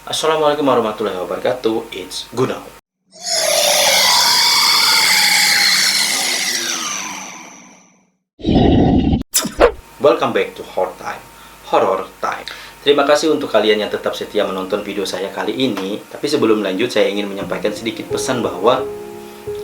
Assalamualaikum warahmatullahi wabarakatuh. It's Gunau. Welcome back to Horror Time. Terima kasih untuk kalian yang tetap setia menonton video saya kali ini. Tapi sebelum lanjut, saya ingin menyampaikan sedikit pesan bahwa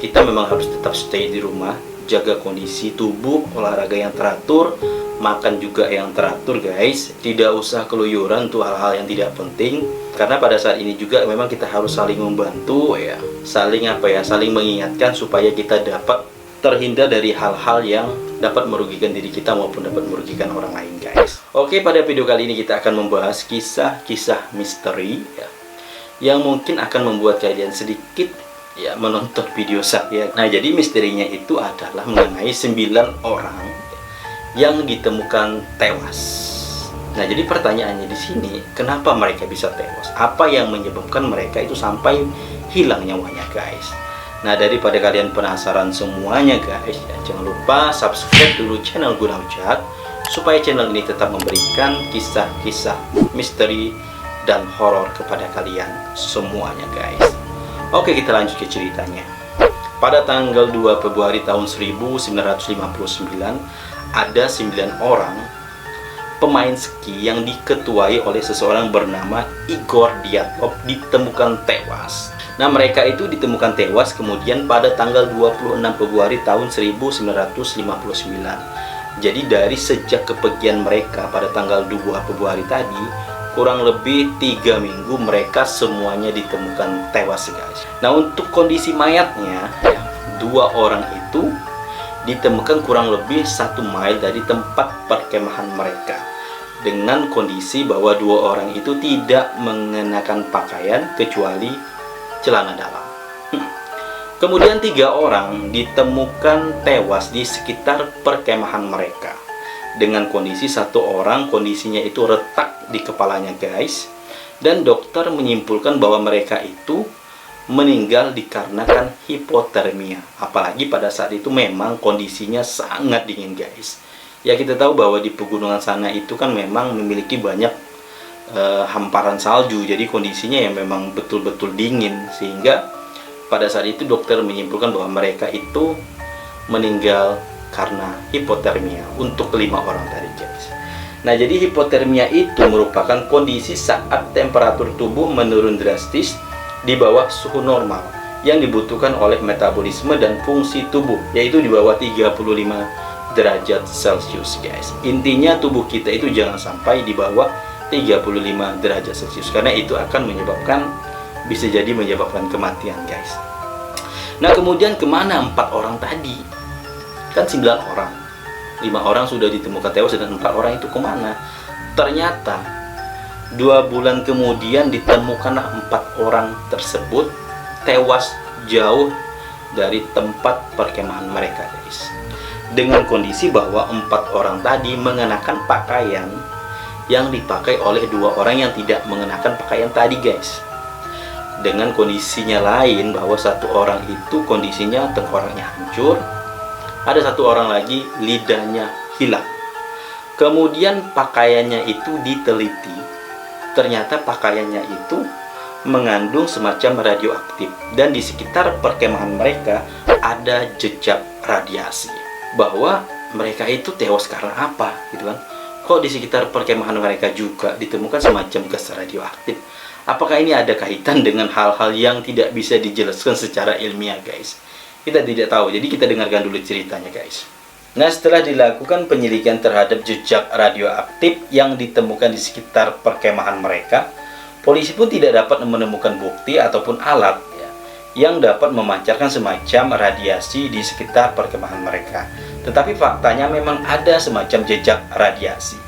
kita memang harus tetap stay di rumah, jaga kondisi tubuh, olahraga yang teratur, makan juga yang teratur guys. Tidak usah keluyuran untuk hal-hal yang tidak penting. Karena pada saat ini juga memang kita harus saling membantu ya, saling mengingatkan supaya kita dapat terhindar dari hal-hal yang dapat merugikan diri kita maupun dapat merugikan orang lain guys. Oke, pada video kali ini kita akan membahas kisah-kisah misteri ya, yang mungkin akan membuat kalian sedikit ya menonton video saya. Nah, jadi misterinya itu adalah mengenai 9 orang yang ditemukan tewas. Nah, jadi pertanyaannya di sini, kenapa mereka bisa tewas? Apa yang menyebabkan mereka itu sampai hilang nyawanya, guys? Nah, daripada kalian penasaran semuanya, guys, ya, jangan lupa subscribe dulu channel Gunau Chat supaya channel ini tetap memberikan kisah-kisah misteri dan horor kepada kalian semuanya, guys. Oke, kita lanjut ke ceritanya. Pada tanggal 2 Februari tahun 1959, ada 9 orang pemain ski yang diketuai oleh seseorang bernama Igor Dyatlov ditemukan tewas. Nah, mereka itu ditemukan tewas kemudian pada tanggal 26 Februari tahun 1959. Jadi dari sejak kepergian mereka pada tanggal 2 Februari tadi, kurang lebih 3 minggu mereka semuanya ditemukan tewas guys. Nah, untuk kondisi mayatnya, 2 orang itu ditemukan kurang lebih 1 mile dari tempat perkemahan mereka, dengan kondisi bahwa 2 orang itu tidak mengenakan pakaian kecuali celana dalam. Kemudian 3 orang ditemukan tewas di sekitar perkemahan mereka, dengan kondisi 1 orang kondisinya itu retak di kepalanya guys, dan dokter menyimpulkan bahwa mereka itu meninggal dikarenakan hipotermia. Apalagi pada saat itu memang kondisinya sangat dingin guys. Ya, kita tahu bahwa di pegunungan sana itu kan memang memiliki banyak hamparan salju. Jadi kondisinya yang memang betul-betul dingin, sehingga pada saat itu dokter menyimpulkan bahwa mereka itu meninggal karena hipotermia untuk 5 orang tadi guys. Nah, jadi hipotermia itu merupakan kondisi saat temperatur tubuh menurun drastis di bawah suhu normal yang dibutuhkan oleh metabolisme dan fungsi tubuh, yaitu di bawah 35 derajat Celcius guys. Intinya tubuh kita itu jangan sampai di bawah 35 derajat Celcius, karena itu akan bisa jadi menyebabkan kematian guys. Nah, kemudian kemana 4 orang tadi? Kan 9 orang, 5 orang sudah ditemukan tewas dan 4 orang itu kemana? Ternyata 2 bulan kemudian ditemukanlah 4 orang tersebut tewas jauh dari tempat perkemahan mereka guys, dengan kondisi bahwa 4 orang tadi mengenakan pakaian yang dipakai oleh 2 orang yang tidak mengenakan pakaian tadi guys. Dengan kondisinya lain bahwa 1 orang itu kondisinya tengkoraknya hancur, ada 1 orang lagi lidahnya hilang. Kemudian pakaiannya itu diteliti, ternyata pakaiannya itu mengandung semacam radioaktif, dan di sekitar perkemahan mereka ada jejak radiasi. Bahwa mereka itu tewas karena apa gitu kan? Kok di sekitar perkemahan mereka juga ditemukan semacam gas radioaktif? Apakah ini ada kaitan dengan hal-hal yang tidak bisa dijelaskan secara ilmiah guys? Kita tidak tahu, jadi kita dengarkan dulu ceritanya guys. Nah, setelah dilakukan penyelidikan terhadap jejak radioaktif yang ditemukan di sekitar perkemahan mereka, polisi pun tidak dapat menemukan bukti ataupun alat ya, yang dapat memancarkan semacam radiasi di sekitar perkemahan mereka. Tetapi faktanya memang ada semacam jejak radiasi.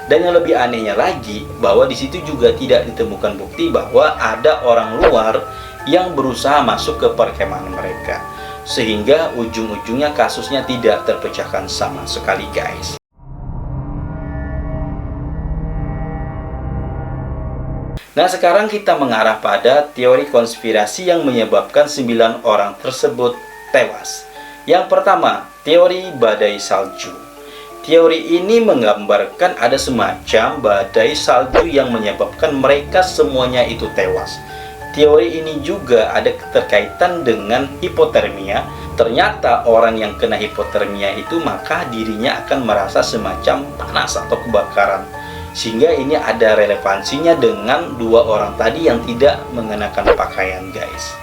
Dan yang lebih anehnya lagi, bahwa di situ juga tidak ditemukan bukti bahwa ada orang luar yang berusaha masuk ke perkemahan mereka, sehingga ujung-ujungnya kasusnya tidak terpecahkan sama sekali guys. Nah, sekarang kita mengarah pada teori konspirasi yang menyebabkan 9 orang tersebut tewas. Yang pertama, teori badai salju. Teori ini menggambarkan ada semacam badai salju yang menyebabkan mereka semuanya itu tewas. Teori ini juga ada keterkaitan dengan hipotermia. Ternyata orang yang kena hipotermia itu maka dirinya akan merasa semacam panas atau kebakaran. Sehingga ini ada relevansinya dengan dua orang tadi yang tidak mengenakan pakaian, guys.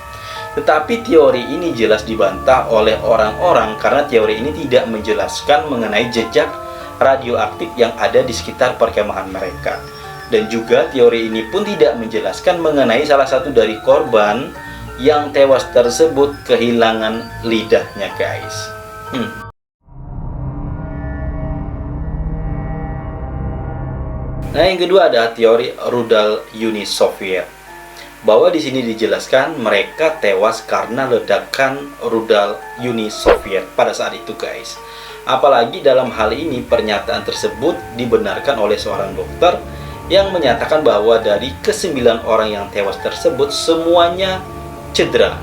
Tetapi teori ini jelas dibantah oleh orang-orang karena teori ini tidak menjelaskan mengenai jejak radioaktif yang ada di sekitar perkemahan mereka. Dan juga teori ini pun tidak menjelaskan mengenai salah satu dari korban yang tewas tersebut kehilangan lidahnya, guys. Nah, yang kedua ada teori rudal Uni Soviet. Bahwa di sini dijelaskan mereka tewas karena ledakan rudal Uni Soviet pada saat itu, guys. Apalagi dalam hal ini pernyataan tersebut dibenarkan oleh seorang dokter yang menyatakan bahwa dari ke-9 orang yang tewas tersebut semuanya cedera,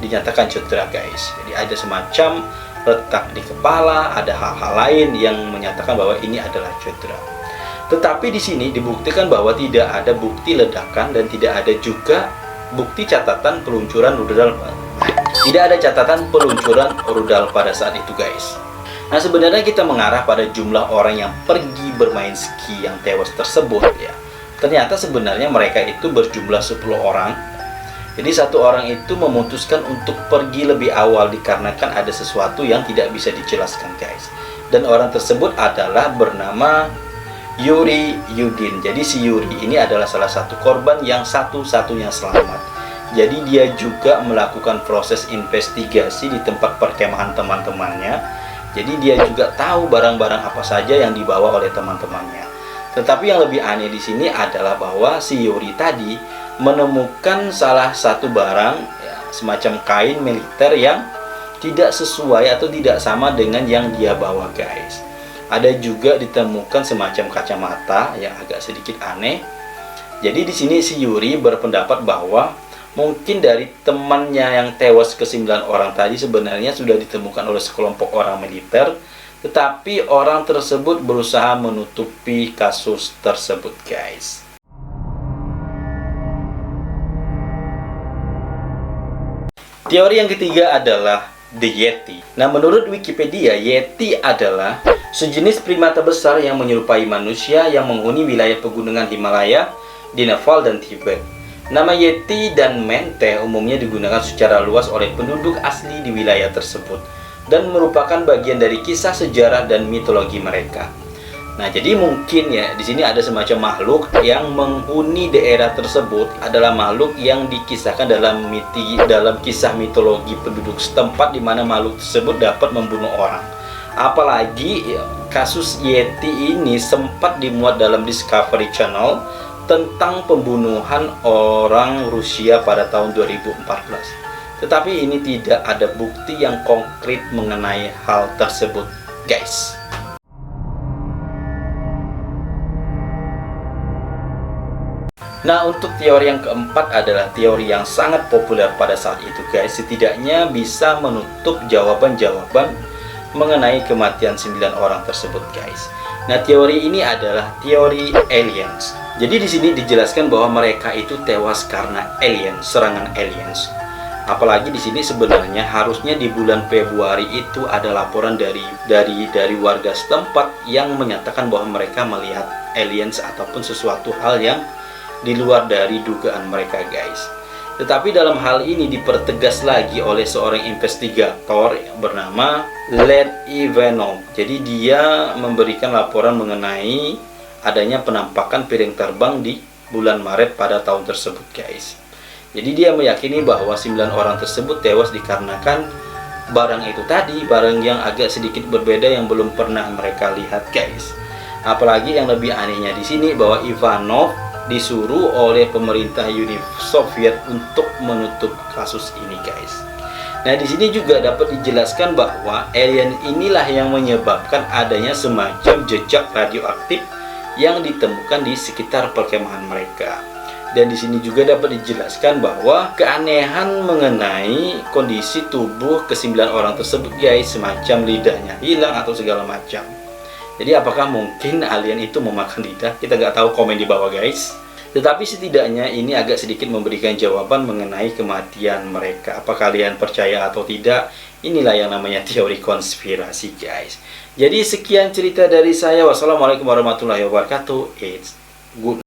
dinyatakan cedera, guys. Jadi ada semacam retak di kepala, ada hal-hal lain yang menyatakan bahwa ini adalah cedera. Tetapi di sini dibuktikan bahwa tidak ada bukti ledakan dan tidak ada juga bukti catatan peluncuran rudal. Tidak ada catatan peluncuran rudal pada saat itu, guys. Nah, sebenarnya kita mengarah pada jumlah orang yang pergi bermain ski yang tewas tersebut, ya. Ternyata sebenarnya mereka itu berjumlah 10 orang. Jadi satu orang itu memutuskan untuk pergi lebih awal dikarenakan ada sesuatu yang tidak bisa dijelaskan, guys. Dan orang tersebut adalah bernama Yuri Yudin. Jadi si Yuri ini adalah salah satu korban yang satu-satunya selamat. Jadi dia juga melakukan proses investigasi di tempat perkemahan teman-temannya. Jadi dia juga tahu barang-barang apa saja yang dibawa oleh teman-temannya. Tetapi yang lebih aneh di sini adalah bahwa si Yuri tadi menemukan salah satu barang, ya, semacam kain militer yang tidak sesuai atau tidak sama dengan yang dia bawa, guys. Ada juga ditemukan semacam kacamata yang agak sedikit aneh. Jadi di sini si Yuri berpendapat bahwa mungkin dari temannya yang tewas ke-9 orang tadi sebenarnya sudah ditemukan oleh sekelompok orang militer, tetapi orang tersebut berusaha menutupi kasus tersebut, guys. Teori yang ketiga adalah The Yeti. Nah, menurut Wikipedia, Yeti adalah sejenis primata besar yang menyerupai manusia yang menghuni wilayah pegunungan Himalaya di Nepal dan Tibet. Nama Yeti dan Mente umumnya digunakan secara luas oleh penduduk asli di wilayah tersebut dan merupakan bagian dari kisah sejarah dan mitologi mereka. Nah, jadi mungkin ya di sini ada semacam makhluk yang menghuni daerah tersebut adalah makhluk yang dikisahkan dalam kisah mitologi penduduk setempat di mana makhluk tersebut dapat membunuh orang. Apalagi ya, kasus Yeti ini sempat dimuat dalam Discovery Channel tentang pembunuhan orang Rusia pada tahun 2014. Tetapi ini tidak ada bukti yang konkret mengenai hal tersebut, guys. Nah, untuk teori yang keempat adalah teori yang sangat populer pada saat itu, guys. Setidaknya bisa menutup jawaban-jawaban mengenai kematian 9 orang tersebut, guys. Nah, teori ini adalah teori aliens. Jadi di sini dijelaskan bahwa mereka itu tewas karena aliens, serangan aliens. Apalagi di sini sebenarnya harusnya di bulan Februari itu ada laporan dari warga setempat yang menyatakan bahwa mereka melihat aliens ataupun sesuatu hal yang di luar dari dugaan mereka, guys. Tetapi dalam hal ini dipertegas lagi oleh seorang investigator bernama Led Ivanov. Jadi dia memberikan laporan mengenai adanya penampakan piring terbang di bulan Maret pada tahun tersebut, guys. Jadi dia meyakini bahwa 9 orang tersebut tewas dikarenakan barang itu tadi, barang yang agak sedikit berbeda yang belum pernah mereka lihat, guys. Apalagi yang lebih anehnya di sini bahwa Ivanov disuruh oleh pemerintah Uni Soviet untuk menutup kasus ini, guys. Nah, di sini juga dapat dijelaskan bahwa alien inilah yang menyebabkan adanya semacam jejak radioaktif yang ditemukan di sekitar perkemahan mereka. Dan di sini juga dapat dijelaskan bahwa keanehan mengenai kondisi tubuh ke-9 orang tersebut, guys, semacam lidahnya hilang atau segala macam. Jadi apakah mungkin alien itu memakan lidah? Kita nggak tahu, komen di bawah guys. Tetapi setidaknya ini agak sedikit memberikan jawaban mengenai kematian mereka. Apa kalian percaya atau tidak? Inilah yang namanya teori konspirasi guys. Jadi sekian cerita dari saya. Wassalamualaikum warahmatullahi wabarakatuh. It's good.